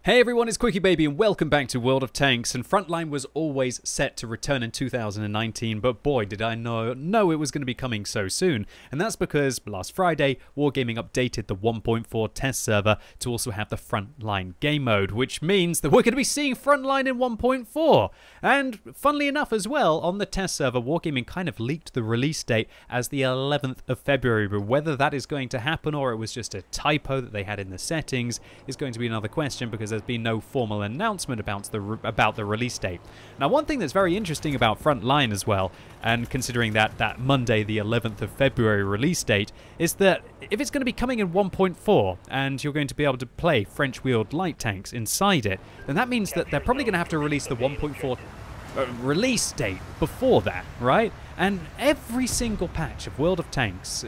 Hey everyone, it's QuickyBaby and welcome back to World of Tanks. And Frontline was always set to return in 2019, but boy did I know it was going to be coming so soon. And that's because last Friday, Wargaming updated the 1.4 test server to also have the Frontline game mode, which means that we're going to be seeing Frontline in 1.4. And funnily enough as well, on the test server, Wargaming kind of leaked the release date as the 11th of February, but whether that is going to happen or it was just a typo that they had in the settings is going to be another question, because there's been no formal announcement about the release date. Now, one thing that's very interesting about Frontline as well, and considering that Monday the 11th of February release date, is that if it's going to be coming in 1.4 and you're going to be able to play French-wheeled light tanks inside it, then that means that they're probably going to have to release the 1.4 release date before that, right? And every single patch of World of Tanks,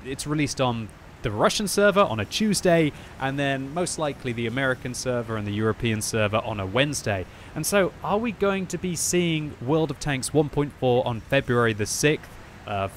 it's released on the Russian server on a Tuesday, and then most likely the American server and the European server on a Wednesday. And so are we going to be seeing World of Tanks 1.4 on February the 6th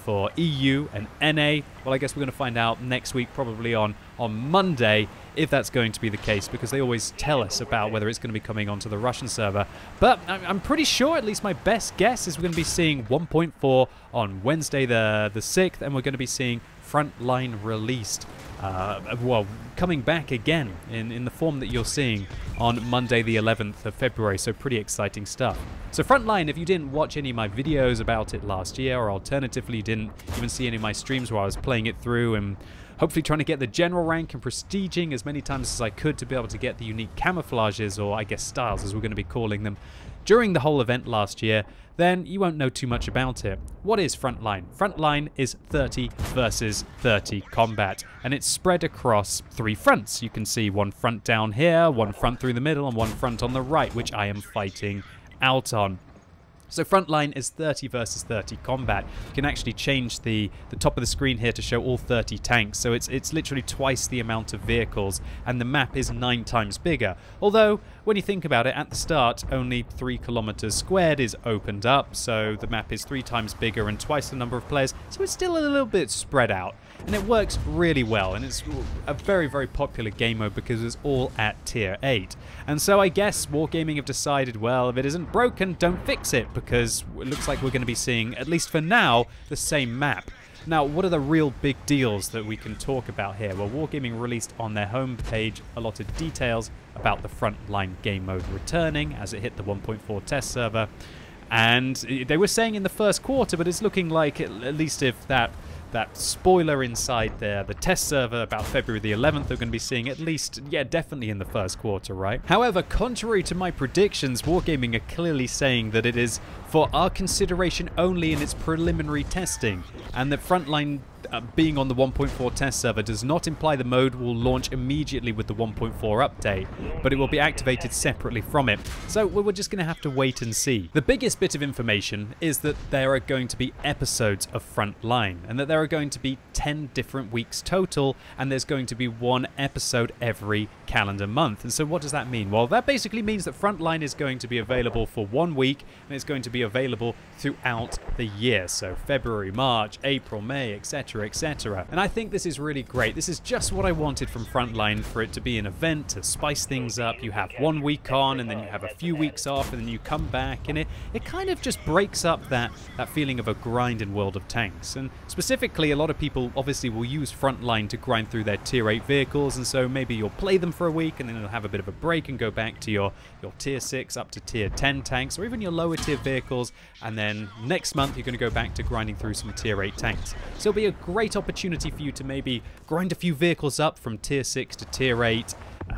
for EU and NA? Well, I guess we're going to find out next week, probably on Monday, if that's going to be the case, because they always tell us about whether it's going to be coming onto the Russian server. But I'm pretty sure, at least my best guess, is we're going to be seeing 1.4 on Wednesday the 6th, and we're going to be seeing Frontline released, well, coming back again in the form that you're seeing on Monday the 11th of February, so pretty exciting stuff. So Frontline, if you didn't watch any of my videos about it last year, or alternatively you didn't even see any of my streams where I was playing it through and hopefully trying to get the general rank and prestiging as many times as I could to be able to get the unique camouflages, or I guess styles as we're going to be calling them, during the whole event last year, then you won't know too much about it. What is Frontline? Frontline is 30 versus 30 combat, and it's spread across 3 fronts. You can see one front down here, one front through the middle, and one front on the right, which I am fighting out on. So Frontline is 30 versus 30 combat. You can actually change the top of the screen here to show all 30 tanks, so it's literally twice the amount of vehicles, and the map is 9 times bigger. Although, when you think about it, at the start, only 3 kilometers squared is opened up, so the map is 3 times bigger and twice the number of players, so it's still a little bit spread out. And it works really well, and it's a very, very popular game mode because it's all at tier 8. And so I guess Wargaming have decided, well, if it isn't broken, don't fix it, because it looks like we're going to be seeing, at least for now, the same map. Now, what are the real big deals that we can talk about here? Well, Wargaming released on their homepage a lot of details about the Frontline game mode returning as it hit the 1.4 test server. And they were saying in the first quarter, but it's looking like, at least if that spoiler inside there, the test server about February the 11th, they're going to be seeing at least, yeah, definitely in the first quarter, right? However, contrary to my predictions, Wargaming are clearly saying that it is for our consideration only in its preliminary testing, and that Frontline being on the 1.4 test server does not imply the mode will launch immediately with the 1.4 update, but it will be activated separately from it. So we're just going to have to wait and see. The biggest bit of information is that there are going to be episodes of Frontline, and that there are going to be 10 different weeks total, and there's going to be 1 episode every calendar month. And so what does that mean? Well, that basically means that Frontline is going to be available for 1 week, and it's going to be available throughout the year. So February, March, April, May, etc. etc. And I think this is really great. This is just what I wanted from Frontline, for it to be an event to spice things up. You have 1 week on, and then you have a few weeks off, and then you come back, and it kind of just breaks up that feeling of a grind in World of Tanks. And specifically, a lot of people obviously will use Frontline to grind through their tier 8 vehicles, and so maybe you'll play them for a week, and then you'll have a bit of a break and go back to your tier 6 up to tier 10 tanks, or even your lower tier vehicles, and then next month you're going to go back to grinding through some tier 8 tanks. So it'll be a great opportunity for you to maybe grind a few vehicles up from tier 6 to tier 8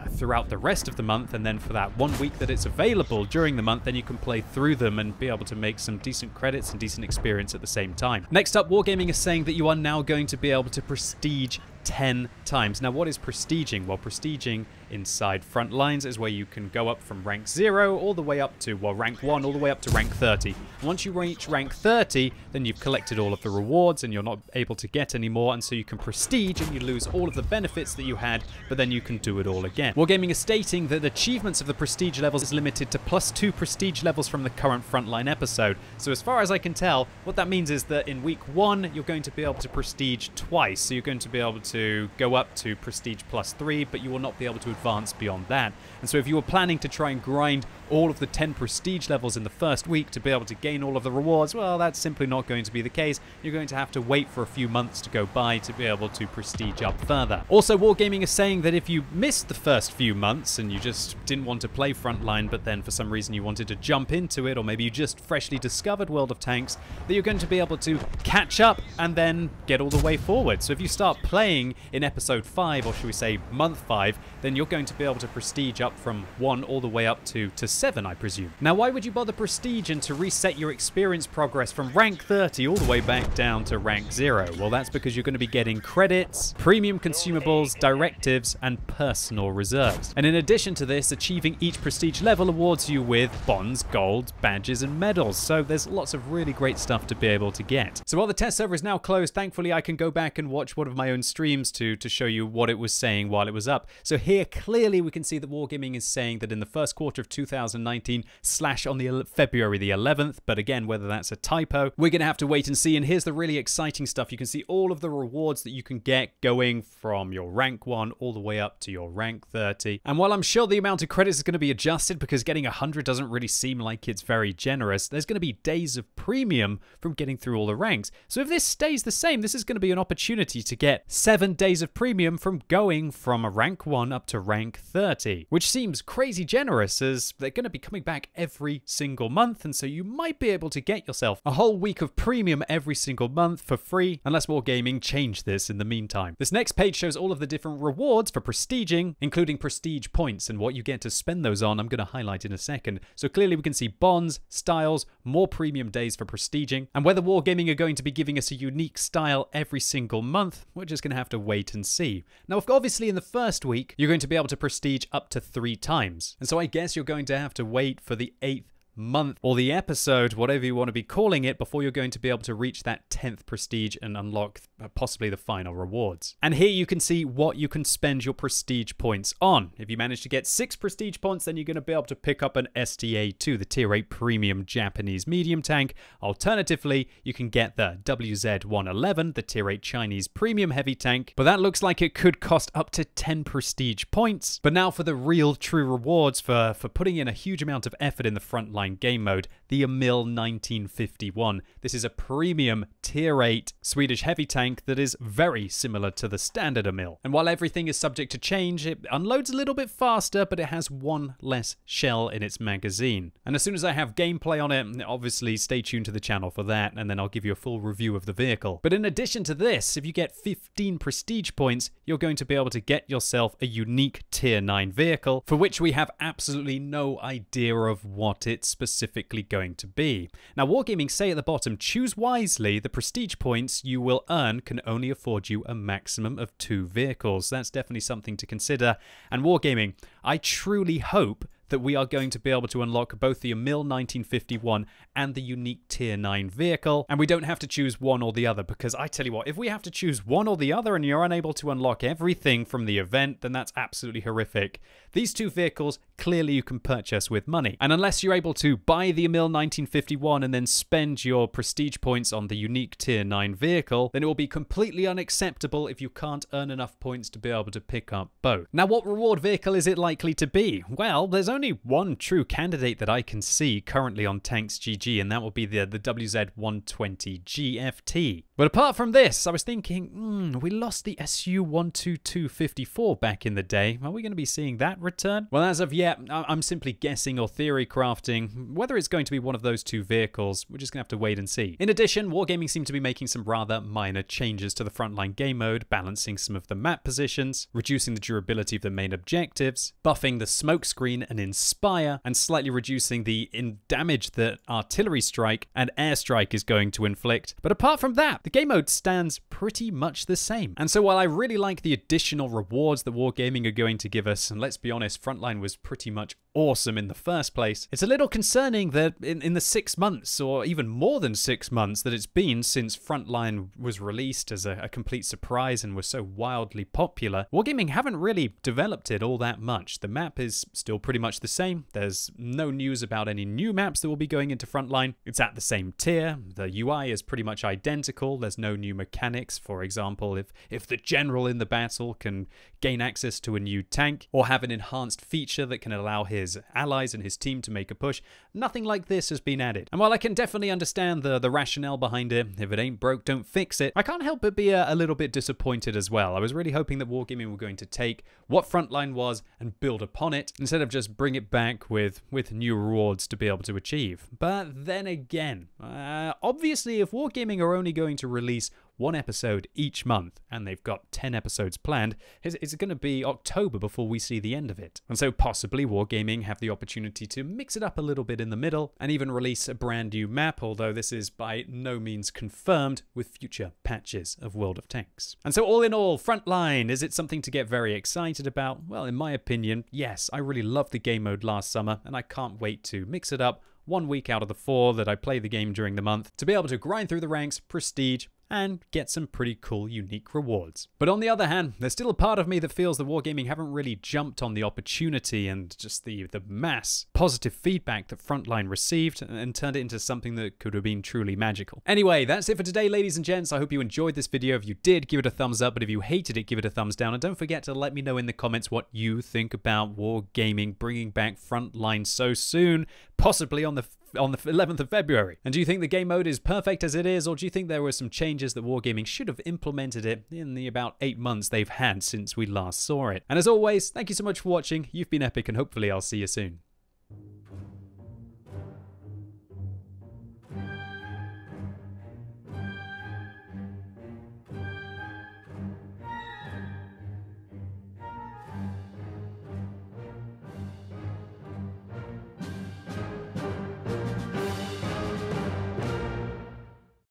throughout the rest of the month, and then for that 1 week that it's available during the month, then you can play through them and be able to make some decent credits and decent experience at the same time. Next up, Wargaming is saying that you are now going to be able to prestige 10 times. Now, what is prestiging? Well, prestiging inside Frontlines is where you can go up from rank 0 all the way up to, well, rank 1 all the way up to rank 30. Once you reach rank 30, then you've collected all of the rewards and you're not able to get any more, and so you can prestige and you lose all of the benefits that you had, but then you can do it all again. Wargaming is stating that achievements of the prestige levels is limited to +2 prestige levels from the current Frontline episode. So as far as I can tell, what that means is that in week 1, you're going to be able to prestige twice. So you're going to be able to go up to Prestige +3, but you will not be able to advance beyond that. And so if you were planning to try and grind all of the 10 Prestige levels in the first week to be able to gain all of the rewards, well, that's simply not going to be the case. You're going to have to wait for a few months to go by to be able to Prestige up further. Also, Wargaming is saying that if you missed the first few months and you just didn't want to play Frontline, but then for some reason you wanted to jump into it, or maybe you just freshly discovered World of Tanks, that you're going to be able to catch up and then get all the way forward. So if you start playing in episode 5, or should we say month 5, then you're going to be able to Prestige up from 1 all the way up to 7, I presume. Now, why would you bother Prestige and to reset your experience progress from rank 30 all the way back down to rank 0? Well, that's because you're going to be getting credits, premium consumables, directives, and personal reserves. And in addition to this, achieving each Prestige level awards you with bonds, gold, badges, and medals. So there's lots of really great stuff to be able to get. So while the test server is now closed, thankfully I can go back and watch one of my own streams to show you what it was saying while it was up. So here clearly we can see that Wargaming is saying that in the first quarter of 2019 / on the February the 11th, but again, whether that's a typo, we're going to have to wait and see. And here's the really exciting stuff. You can see all of the rewards that you can get going from your rank 1 all the way up to your rank 30. And while I'm sure the amount of credits is going to be adjusted because getting 100 doesn't really seem like it's very generous, there's going to be days of premium from getting through all the ranks. So if this stays the same, this is going to be an opportunity to get 7 days of premium from going from a rank 1 up to rank 30, which seems crazy generous as they're going to be coming back every single month, and so you might be able to get yourself a whole week of premium every single month for free, unless Wargaming change this in the meantime. This next page shows all of the different rewards for prestiging, including prestige points, and what you get to spend those on I'm going to highlight in a second. So clearly we can see bonds, styles, more premium days for prestiging, and whether Wargaming are going to be giving us a unique style every single month, we're just going to have to wait and see. Now, obviously in the first week, you're going to be able to prestige up to 3 times, and so I guess you're going to have to wait for the 8th month or the episode, whatever you want to be calling it, before you're going to be able to reach that 10th prestige and unlock possibly the final rewards. And here you can see what you can spend your prestige points on. If you manage to get 6 prestige points, then you're going to be able to pick up an STA2, the tier 8 premium Japanese medium tank. Alternatively, you can get the WZ111, the tier 8 Chinese premium heavy tank, but that looks like it could cost up to 10 prestige points. But now for the real true rewards for putting in a huge amount of effort in the Frontline game mode, the Emil 1951. This is a premium tier 8 Swedish heavy tank that is very similar to the standard Emil. And while everything is subject to change, it unloads a little bit faster, but it has 1 less shell in its magazine. And as soon as I have gameplay on it, obviously stay tuned to the channel for that, and then I'll give you a full review of the vehicle. But in addition to this, if you get 15 prestige points, you're going to be able to get yourself a unique tier 9 vehicle, for which we have absolutely no idea of what it's specifically going to be. Now, Wargaming say at the bottom, choose wisely. The prestige points you will earn can only afford you a maximum of 2 vehicles. That's definitely something to consider. And Wargaming, I truly hope that we are going to be able to unlock both the Emil 1951 and the unique tier 9 vehicle, and we don't have to choose one or the other, because I tell you what, if we have to choose one or the other and you're unable to unlock everything from the event, then that's absolutely horrific. These 2 vehicles clearly you can purchase with money, and unless you're able to buy the Emil 1951 and then spend your prestige points on the unique tier 9 vehicle, then it will be completely unacceptable if you can't earn enough points to be able to pick up both. Now, what reward vehicle is it likely to be? Well, there's only one true candidate that I can see currently on Tanks GG, and that will be the WZ120 GFT. But apart from this, I was thinking, we lost the SU-12254 back in the day. Are we going to be seeing that return? Well, as of yet, I'm simply guessing or theory crafting. Whether it's going to be one of those 2 vehicles, we're just going to have to wait and see. In addition, Wargaming seem to be making some rather minor changes to the Frontline game mode, balancing some of the map positions, reducing the durability of the main objectives, buffing the smoke screen and Inspire, and slightly reducing the damage that artillery strike and airstrike is going to inflict. But apart from that, the game mode stands pretty much the same. And so while I really like the additional rewards that Wargaming are going to give us, and let's be honest, Frontline was pretty much awesome in the first place. It's a little concerning that in the 6 months, or even more than 6 months, that it's been since Frontline was released as a complete surprise and was so wildly popular, Wargaming haven't really developed it all that much. The map is still pretty much the same. There's no news about any new maps that will be going into Frontline. It's at the same tier. The UI is pretty much identical. There's no new mechanics. For example, if the general in the battle can gain access to a new tank or have an enhanced feature that can allow his allies and his team to make a push, nothing like this has been added. And while I can definitely understand the rationale behind it, if it ain't broke, don't fix it, I can't help but be a little bit disappointed as well. I was really hoping that Wargaming were going to take what Frontline was and build upon it, instead of just bring it back with new rewards to be able to achieve. But then again, obviously if Wargaming are only going to release 1 episode each month, and they've got 10 episodes planned, it's going to be October before we see the end of it. And so possibly Wargaming have the opportunity to mix it up a little bit in the middle, and even release a brand new map, although this is by no means confirmed, with future patches of World of Tanks. And so all in all, Frontline, is it something to get very excited about? Well, in my opinion, yes. I really loved the game mode last summer, and I can't wait to mix it up 1 week out of the 4 that I play the game during the month, to be able to grind through the ranks, prestige, and get some pretty cool, unique rewards. But on the other hand, there's still a part of me that feels that Wargaming haven't really jumped on the opportunity and just the mass positive feedback that Frontline received and turned it into something that could have been truly magical. Anyway, that's it for today, ladies and gents. I hope you enjoyed this video. If you did, give it a thumbs up, but if you hated it, give it a thumbs down. And don't forget to let me know in the comments what you think about Wargaming bringing back Frontline so soon, possibly on the 11th of February. And do you think the game mode is perfect as it is, or do you think there were some changes that Wargaming should have implemented it in the about 8 months they've had since we last saw it? And as always, thank you so much for watching. You've been epic, and hopefully I'll see you soon.